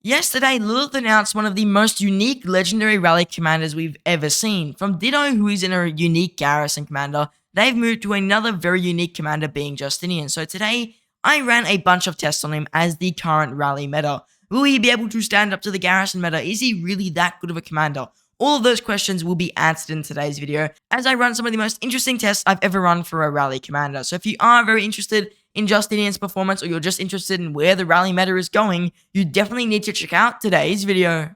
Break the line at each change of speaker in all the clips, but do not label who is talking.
Yesterday, Lilith announced one of the most unique legendary rally commanders we've ever seen. From DIDO, who is in a unique garrison commander, they've moved to another very unique commander being Justinian. So today, I ran a bunch of tests on him as the current rally meta. Will he be able to stand up to the garrison meta? Is he really that good of a commander? All of those questions will be answered in today's video as I run some of the most interesting tests I've ever run for a rally commander. So if you are very interested in Justinian's performance, or you're just interested in where the rally meta is going, you definitely need to check out today's video.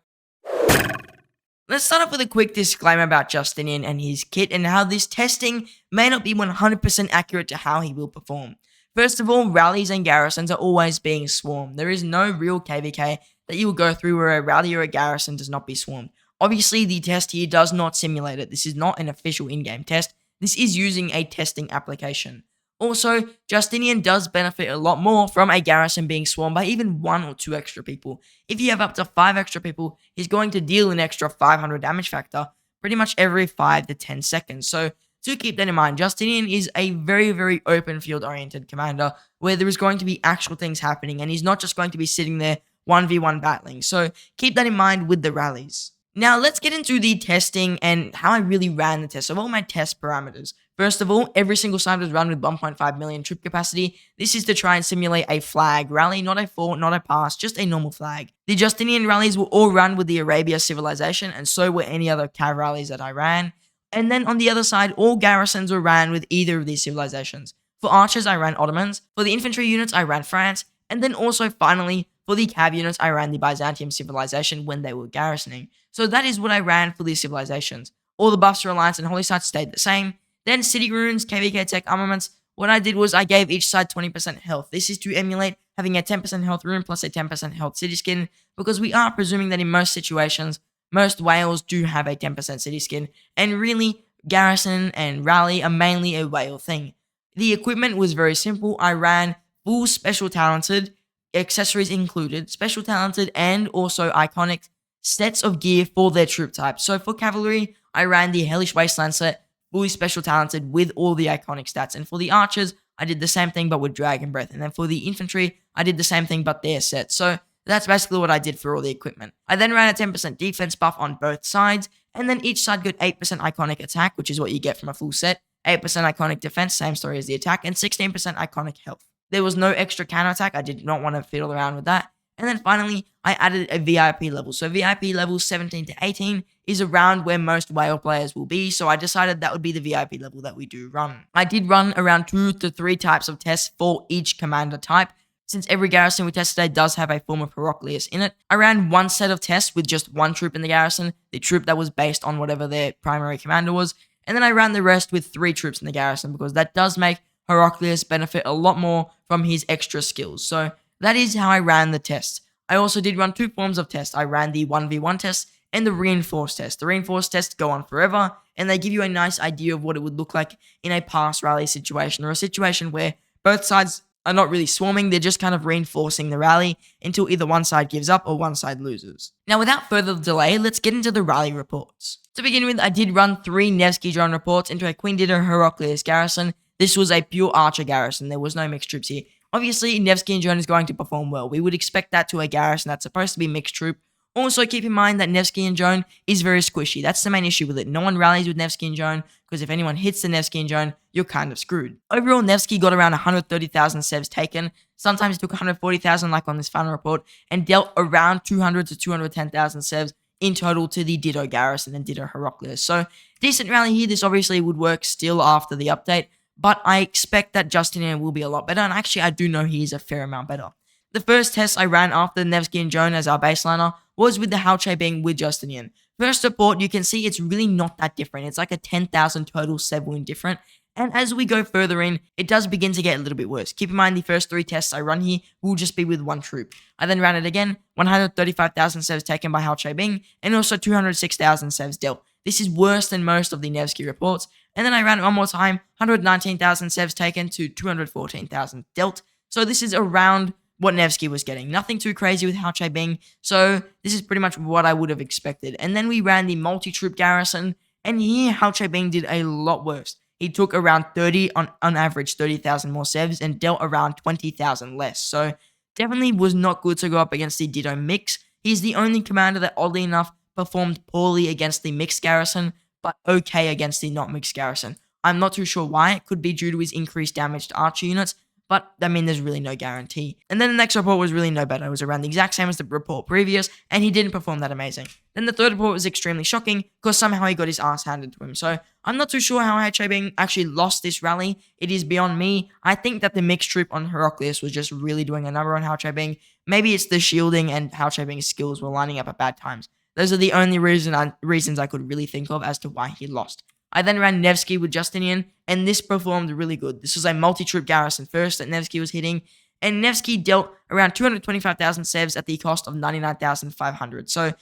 Let's start off with a quick disclaimer about Justinian and his kit and how this testing may not be 100% accurate to how he will perform. First of all, rallies and garrisons are always being swarmed. There is no real KVK that you will go through where a rally or a garrison does not be swarmed. Obviously, the test here does not simulate it. This is not an official in-game test. This is using a testing application. Also, Justinian does benefit a lot more from a garrison being swarmed by even 1 or 2 extra people. If you have up to 5 extra people, he's going to deal an extra 500 damage factor pretty much every 5 to 10 seconds. So, to keep that in mind, Justinian is a very, very open field oriented commander where there is going to be actual things happening and he's not just going to be sitting there 1v1 battling. So, keep that in mind with the rallies. Now, let's get into the testing and how I really ran the test. So, all my test parameters. First of all, every single side was run with 1.5 million troop capacity. This is to try and simulate a flag rally, not a fort, not a pass, just a normal flag. The Justinian rallies were all run with the Arabia civilization, and so were any other cav rallies that I ran. And then on the other side, all garrisons were ran with either of these civilizations. For archers, I ran Ottomans. For the infantry units, I ran France. And then also, finally, for the cav units, I ran the Byzantium civilization when they were garrisoning. So that is what I ran for these civilizations. All the buffs for Alliance and Holy Sites stayed the same. Then city runes, KVK tech armaments, what I did was I gave each side 20% health. This is to emulate having a 10% health rune plus a 10% health city skin, because we are presuming that in most situations, most whales do have a 10% city skin, and really, garrison and rally are mainly a whale thing. The equipment was very simple. I ran full special talented, accessories included, special talented, and also iconic sets of gear for their troop type. So for cavalry, I ran the Hellish Wasteland set, fully special talented with all the iconic stats. And for the archers, I did the same thing but with Dragon Breath. And then for the infantry, I did the same thing but their set. So that's basically what I did for all the equipment. I then ran a 10% defense buff on both sides, and then each side got 8% iconic attack, which is what you get from a full set, 8% iconic defense, same story as the attack, and 16% iconic health. There was no extra counter attack. I did not want to fiddle around with that. And then finally, I added a VIP level. So VIP level 17 to 18 is around where most whale players will be. So I decided that would be the VIP level that we do run. I did run around 2 to 3 types of tests for each commander type. Since every garrison we test today does have a form of Heraclius in it, I ran one set of tests with just one troop in the garrison, the troop that was based on whatever their primary commander was. And then I ran the rest with 3 troops in the garrison, because that does make Heraclius benefit a lot more from his extra skills. So that is how I ran the test. I also did run 2 forms of test. I ran the 1v1 test and the reinforced test. The reinforced tests go on forever, and they give you a nice idea of what it would look like in a pass rally situation, or a situation where both sides are not really swarming, they're just kind of reinforcing the rally until either one side gives up or one side loses. Now, without further delay, let's get into the rally reports. To begin with, I did run 3 Nevsky drone reports into a Queen DIDO Heraclius garrison. This was a pure archer garrison. There was no mixed troops here. Obviously, Nevsky and drone is going to perform well. We would expect that to a garrison that's supposed to be mixed troop. Also, keep in mind that Nevsky and drone is very squishy. That's the main issue with it. No one rallies with Nevsky and drone, because if anyone hits the Nevsky and drone, you're kind of screwed. Overall, Nevsky got around 130,000 sevs taken. Sometimes it took 140,000 like on this final report, and dealt around 200 to 210,000 sevs in total to the DIDO garrison and DIDO Heraclius. So, decent rally here. This obviously would work still after the update, but I expect that Justinian will be a lot better, and actually I do know he is a fair amount better. The first test I ran after Nevsky and drone as our baseliner was with the ZHUGE being with Justinian. First report, you can see it's really not that different. It's like a 10,000 total sev wound different. And as we go further in, it does begin to get a little bit worse. Keep in mind the first 3 tests I run here will just be with 1 troop. I then ran it again, 135,000 sevs taken by ZHUGE Bing, and also 206,000 sevs dealt. This is worse than most of the Nevsky reports. And then I ran it one more time, 119,000 sevs taken to 214,000 dealt. So this is around what Nevsky was getting. Nothing too crazy with ZHUGE Bing, so this is pretty much what I would have expected. And then we ran the multi-troop garrison, and here ZHUGE Bing did a lot worse. He took around 30, on average 30,000 more sevs, and dealt around 20,000 less. So definitely was not good to go up against the DIDO mix. He's the only commander that, oddly enough, performed poorly against the mixed garrison, but okay against the not mixed garrison. I'm not too sure why. It could be due to his increased damage to archer units, but I mean, there's really no guarantee. And then the next report was really no better. It was around the exact same as the report previous, and he didn't perform that amazing. Then the third report was extremely shocking, because somehow he got his ass handed to him. So I'm not too sure how HIB actually lost this rally. It is beyond me. I think that the mixed troop on Heraclius was just really doing a number on HIB. Maybe it's the shielding and HIB's skills were lining up at bad times. Those are the only reasons I could really think of as to why he lost. I then ran Nevsky with Justinian, and this performed really good. This was a multi-troop garrison first that Nevsky was hitting, and Nevsky dealt around 225,000 sevs at the cost of 99,500. So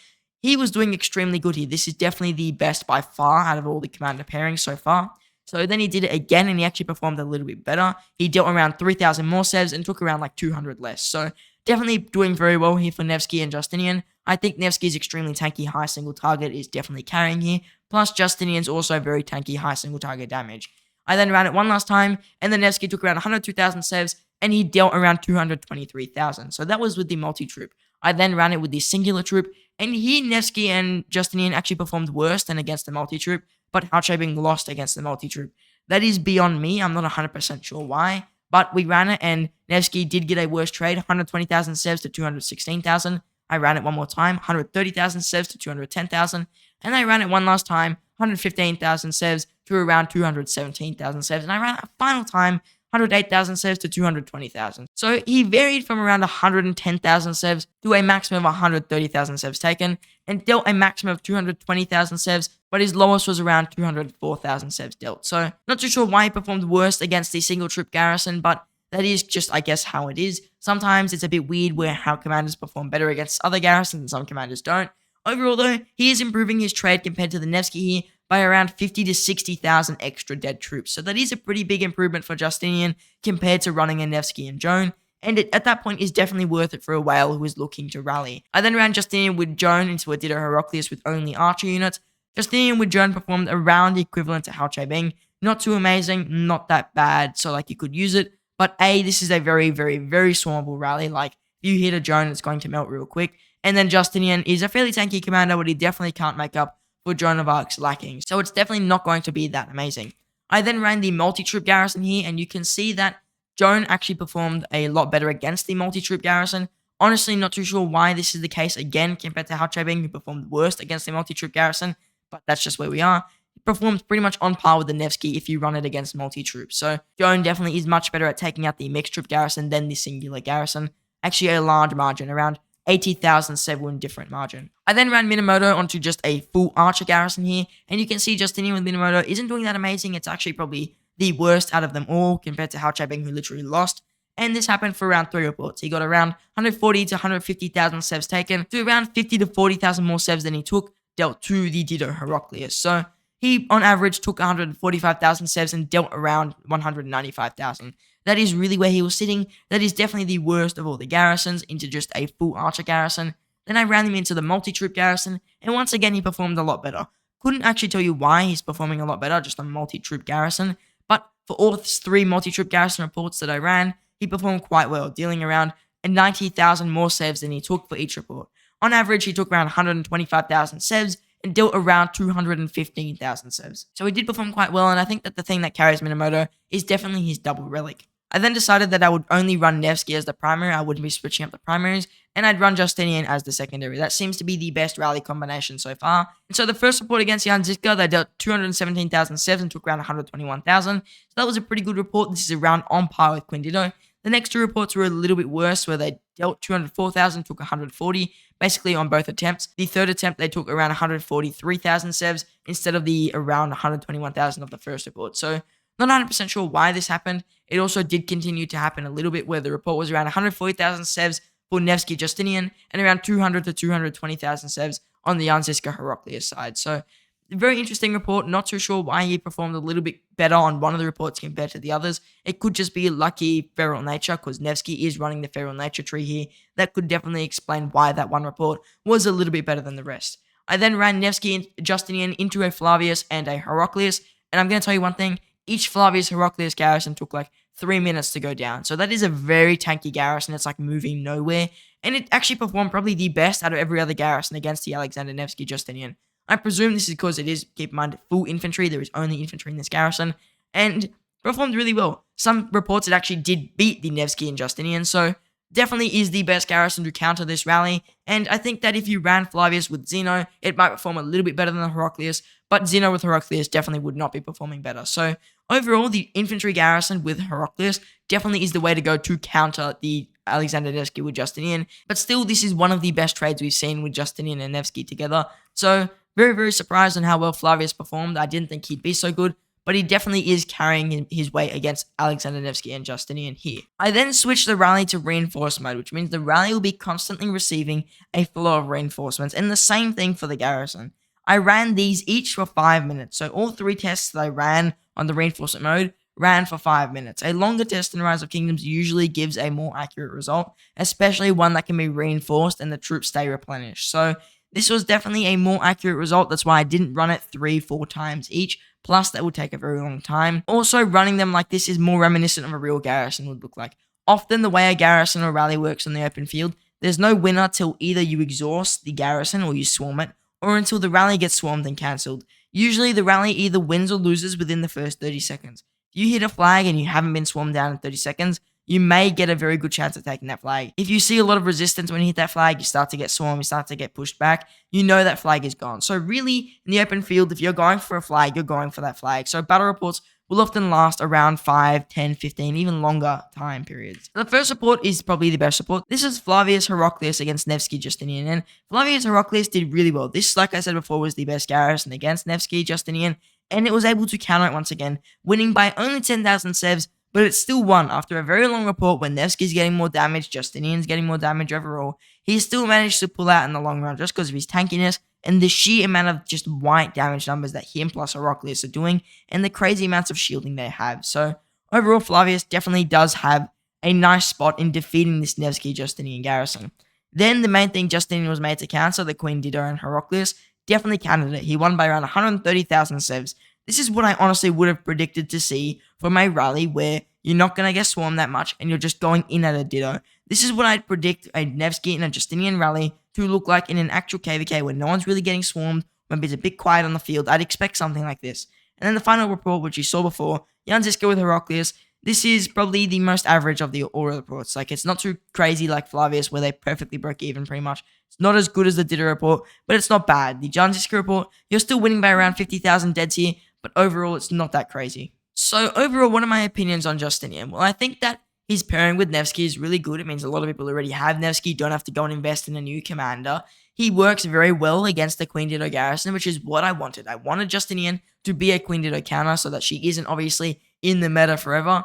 he was doing extremely good here. This is definitely the best by far out of all the commander pairings so far. So then he did it again, and he actually performed a little bit better. He dealt around 3,000 more sevs and took around like 200 less. So definitely doing very well here for Nevsky and Justinian. I think Nevsky's extremely tanky high single target is definitely carrying here. Plus, Justinian's also very tanky high single target damage. I then ran it one last time, and then Nevsky took around 102,000 sevs, and he dealt around 223,000. So that was with the multi-troop. I then ran it with the singular troop, and here Nevsky and Justinian actually performed worse than against the multi-troop, but Hautschabing lost against the multi-troop. That is beyond me. I'm not 100% sure why, but we ran it, and Nevsky did get a worse trade, 120,000 sevs to 216,000. I ran it one more time, 130,000 sevs to 210,000. And I ran it one last time, 115,000 sevs to around 217,000 sevs. And I ran it a final time, 108,000 sevs to 220,000. So he varied from around 110,000 sevs to a maximum of 130,000 sevs taken, and dealt a maximum of 220,000 sevs, but his lowest was around 204,000 sevs dealt. So not too sure why he performed worse against the single troop garrison, but that is just, I guess, how it is. Sometimes it's a bit weird where how commanders perform better against other garrisons and some commanders don't. Overall, though, he is improving his trade compared to the Nevsky here by around 50 to 60,000 extra dead troops. So that is a pretty big improvement for Justinian compared to running a Nevsky and Joan. And it, at that point, is definitely worth it for a whale who is looking to rally. I then ran Justinian with Joan into a DIDO Heraclius with only archer units. Justinian with Joan performed around the equivalent to Hao Bing. Not too amazing, not that bad, so like you could use it. But this is a very, very, very swarmable rally. Like, if you hit a Joan, it's going to melt real quick. And then Justinian is a fairly tanky commander, but he definitely can't make up for Joan of Arc's lacking. So it's definitely not going to be that amazing. I then ran the multi-troop garrison here, and you can see that Joan actually performed a lot better against the multi-troop garrison. Honestly, not too sure why this is the case again compared to Hao Bing, who performed worst against the multi-troop garrison, but that's just where we are. It performs pretty much on par with the Nevsky if you run it against multi-troops. So Joan definitely is much better at taking out the mixed troop garrison than the singular garrison. Actually, a large margin, around 80,000 7 different margin. I then ran Minamoto onto just a full archer garrison here, and you can see Justinian with Minamoto isn't doing that amazing. It's actually probably the worst out of them all compared to Hao Bing, who literally lost. And this happened for around 3 reports. He got around 140 to 150,000 sevs taken, to around 50 to 40,000 more sevs than he took, dealt to the DIDO Heraclius. So he, on average, took 145,000 sevs and dealt around 195,000. That is really where he was sitting. That is definitely the worst of all the garrisons into just a full archer garrison. Then I ran him into the multi-troop garrison, and once again he performed a lot better. Couldn't actually tell you why he's performing a lot better, just a multi-troop garrison, but for all 3 multi-troop garrison reports that I ran, he performed quite well, dealing around 90,000 more sevs than he took for each report. On average, he took around 125,000 sevs, and dealt around 215,000 sevs. So he did perform quite well, and I think that the thing that carries Minamoto is definitely his double relic. I then decided that I would only run Nevsky as the primary. I wouldn't be switching up the primaries, and I'd run Justinian as the secondary. That seems to be the best rally combination so far. And so the first report against Jan Ziska, they dealt 217,000 sevs and took around 121,000. So that was a pretty good report. This is around on par with Queen DIDO. The next 2 reports were a little bit worse, where they dealt 204,000, took 140, basically on both attempts. The third attempt, they took around 143,000 sevs instead of the around 121,000 of the first report. So not 100% sure why this happened. It also did continue to happen a little bit, where the report was around 140,000 sevs for Nevsky Justinian and around 200 to 220,000 sevs on the Jan Ziska Heraclius side. So very interesting report. Not too sure why he performed a little bit better on one of the reports compared to the others. It could just be lucky feral nature, because Nevsky is running the feral nature tree here. That could definitely explain why that one report was a little bit better than the rest. I then ran Nevsky and Justinian into a Flavius and a Heraclius, and I'm going to tell you one thing. Each Flavius Heraclius garrison took like 3 minutes to go down. So that is a very tanky garrison. It's like moving nowhere. And it actually performed probably the best out of every other garrison against the Alexander Nevsky Justinian. I presume this is because it is, keep in mind, full infantry. There is only infantry in this garrison. And performed really well. Some reports it actually did beat the Nevsky and Justinian. So definitely is the best garrison to counter this rally. And I think that if you ran Flavius with Zeno, it might perform a little bit better than the Heraclius. But Zeno with Heraclius definitely would not be performing better. So overall, the infantry garrison with Heraclius definitely is the way to go to counter the Alexander Nevsky with Justinian. But still, this is one of the best trades we've seen with Justinian and Nevsky together. So very, very surprised on how well Flavius performed. I didn't think he'd be so good, but he definitely is carrying his weight against Alexander Nevsky and Justinian here. I then switched the rally to reinforced mode, which means the rally will be constantly receiving a flow of reinforcements, and the same thing for the garrison. I ran these each for 5 minutes, so all 3 tests that I ran on the reinforcement mode ran for 5 minutes. A longer test in Rise of Kingdoms usually gives a more accurate result, especially one that can be reinforced and the troops stay replenished. So this was definitely a more accurate result. That's why I didn't run it 3-4 times each. Plus, that would take a very long time. Also, running them like this is more reminiscent of a real garrison would look like. Often, the way a garrison or rally works on the open field, there's no winner till either you exhaust the garrison or you swarm it, or until the rally gets swarmed and cancelled. Usually, the rally either wins or loses within the first 30 seconds. If you hit a flag and you haven't been swarmed down in 30 seconds, you may get a very good chance of taking that flag. If you see a lot of resistance when you hit that flag, you start to get swarmed, you start to get pushed back, you know that flag is gone. So really, in the open field, if you're going for a flag, you're going for that flag. So battle reports will often last around 5, 10, 15, even longer time periods. The first report is probably the best report. This is Flavius Heraclius against Nevsky Justinian, and Flavius Heraclius did really well. This, like I said before, was the best garrison against Nevsky Justinian, and it was able to counter it once again, winning by only 10,000 sevs, but it still won after a very long report when Nevsky's getting more damage, Justinian's getting more damage overall. He still managed to pull out in the long run just because of his tankiness and the sheer amount of just white damage numbers that him plus Heraclius are doing and the crazy amounts of shielding they have. So overall, Flavius definitely does have a nice spot in defeating this Nevsky Justinian garrison. Then the main thing Justinian was made to counter, the Queen Dido and Heraclius, definitely countered it. He won by around 130,000 sevs. This is what I honestly would have predicted to see from a rally where you're not going to get swarmed that much and you're just going in at a Dido. This is what I'd predict a Nevsky and a Justinian rally to look like in an actual KVK where no one's really getting swarmed, when it's a bit quiet on the field. I'd expect something like this. And then the final report, which you saw before, Jan Žižka with Heraclius. This is probably the most average of the all reports. Like, it's not too crazy like Flavius where they perfectly broke even pretty much. It's not as good as the Dido report, but it's not bad. The Jan Žižka report, you're still winning by around 50,000 deads here, but overall, it's not that crazy. So overall, what are my opinions on Justinian? Well, I think that his pairing with Nevsky is really good. It means a lot of people already have Nevsky, don't have to go and invest in a new commander. He works very well against the Queen Dido garrison, which is what I wanted. I wanted Justinian to be a Queen Dido counter so that she isn't obviously in the meta forever.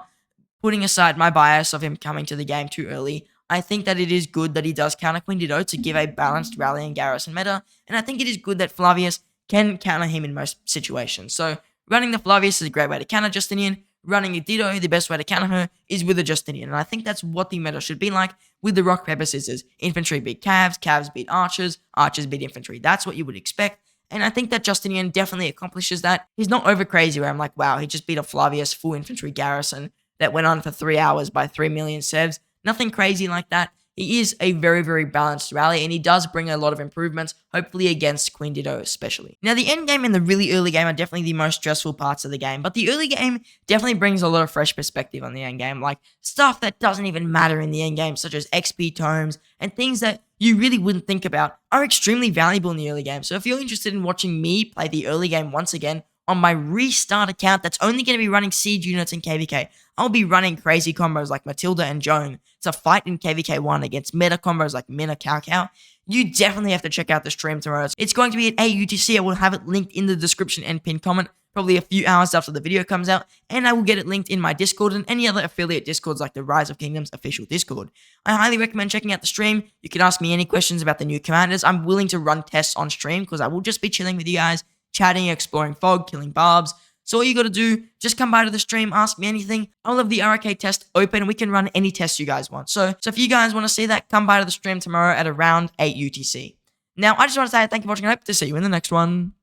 Putting aside my bias of him coming to the game too early, I think that it is good that he does counter Queen Dido to give a balanced rally and garrison meta, and I think it is good that Flavius can counter him in most situations. So running the Flavius is a great way to counter Justinian. Running a Dido, the best way to counter her is with a Justinian. And I think that's what the meta should be like with the rock, paper, scissors. Infantry beat calves, calves beat archers, archers beat infantry. That's what you would expect. And I think that Justinian definitely accomplishes that. He's not over crazy where I'm like, wow, he just beat a Flavius full infantry garrison that went on for 3 hours by 3 million sevs. Nothing crazy like that. He is a very, very balanced rally, and he does bring a lot of improvements, hopefully against Queen Dido especially. Now, the end game and the really early game are definitely the most stressful parts of the game, but the early game definitely brings a lot of fresh perspective on the end game, like stuff that doesn't even matter in the end game, such as XP tomes, and things that you really wouldn't think about are extremely valuable in the early game. So if you're interested in watching me play the early game once again, on my restart account that's only going to be running siege units in KVK. I'll be running crazy combos like Matilda and Joan to fight in KVK 1 against meta combos like Mina Cow Cow. You definitely have to check out the stream tomorrow. It's going to be at 8 UTC. I will have it linked in the description and pinned comment probably a few hours after the video comes out, and I will get it linked in my Discord and any other affiliate Discords like the Rise of Kingdoms official Discord. I highly recommend checking out the stream. You can ask me any questions about the new commanders. I'm willing to run tests on stream because I will just be chilling with you guys, chatting, exploring fog, killing barbs. So all you gotta do, just come by to the stream, ask me anything. I'll have the RK test open. We can run any test you guys want. So if you guys want to see that, come by to the stream tomorrow at around 8 UTC. Now, I just want to say thank you for watching. I hope to see you in the next one.